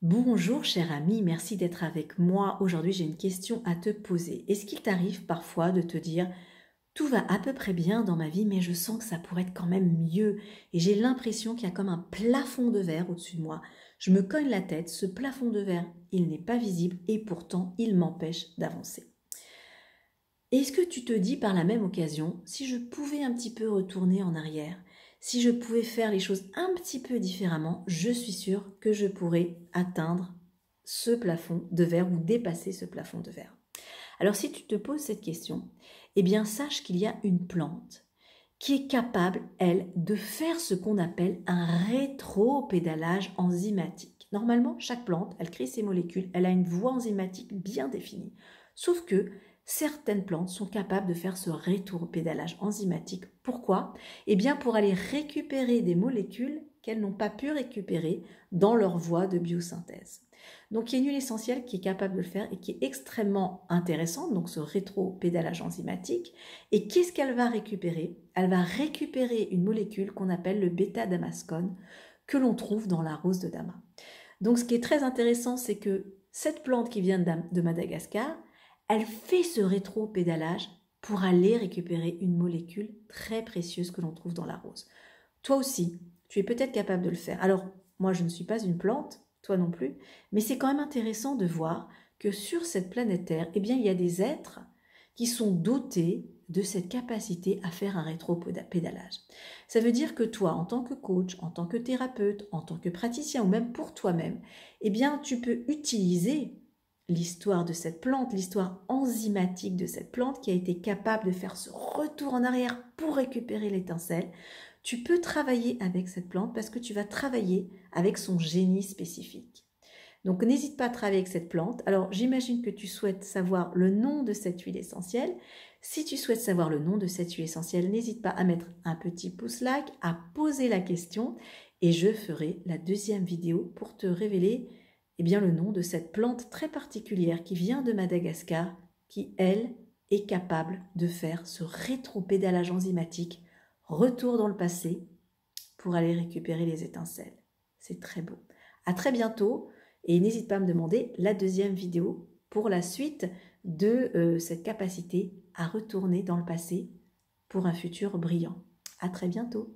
Bonjour cher ami, merci d'être avec moi. Aujourd'hui, j'ai une question à te poser. Est-ce qu'il t'arrive parfois de te dire tout va à peu près bien dans ma vie, mais je sens que ça pourrait être quand même mieux et j'ai l'impression qu'il y a comme un plafond de verre au-dessus de moi. Je me cogne la tête, ce plafond de verre, il n'est pas visible et pourtant il m'empêche d'avancer. Est-ce que tu te dis par la même occasion, si je pouvais un petit peu retourner en arrière, si je pouvais faire les choses un petit peu différemment, je suis sûre que je pourrais atteindre ce plafond de verre ou dépasser ce plafond de verre. Alors si tu te poses cette question, eh bien sache qu'il y a une plante qui est capable, elle, de faire ce qu'on appelle un rétropédalage enzymatique. Normalement, chaque plante, elle crée ses molécules, elle a une voie enzymatique bien définie. Sauf que certaines plantes sont capables de faire ce rétropédalage enzymatique. Pourquoi? Eh bien pour aller récupérer des molécules qu'elles n'ont pas pu récupérer dans leur voie de biosynthèse. Donc il y a une huile essentielle qui est capable de le faire et qui est extrêmement intéressante, donc ce rétropédalage enzymatique. Et qu'est-ce qu'elle va récupérer? Elle va récupérer une molécule qu'on appelle le bêta-damascone que l'on trouve dans la rose de Damas. Donc ce qui est très intéressant, c'est que cette plante qui vient de Madagascar, elle fait ce rétropédalage pour aller récupérer une molécule très précieuse que l'on trouve dans la rose. Toi aussi, tu es peut-être capable de le faire. Alors, moi, je ne suis pas une plante, toi non plus, mais c'est quand même intéressant de voir que sur cette planète Terre, eh bien, il y a des êtres qui sont dotés de cette capacité à faire un rétropédalage. Ça veut dire que toi, en tant que coach, en tant que thérapeute, en tant que praticien ou même pour toi-même, eh bien, tu peux utiliser l'histoire de cette plante, l'histoire enzymatique de cette plante qui a été capable de faire ce retour en arrière pour récupérer l'étincelle. Tu peux travailler avec cette plante parce que tu vas travailler avec son génie spécifique. Donc n'hésite pas à travailler avec cette plante. Alors j'imagine que tu souhaites savoir le nom de cette huile essentielle. Si tu souhaites savoir le nom de cette huile essentielle, n'hésite pas à mettre un petit pouce like, à poser la question et je ferai la deuxième vidéo pour te révéler le nom de cette plante très particulière qui vient de Madagascar, qui elle est capable de faire ce rétropédalage enzymatique, retour dans le passé pour aller récupérer les étincelles. C'est très beau. À très bientôt. Et n'hésite pas à me demander la deuxième vidéo pour la suite de cette capacité à retourner dans le passé pour un futur brillant. À très bientôt.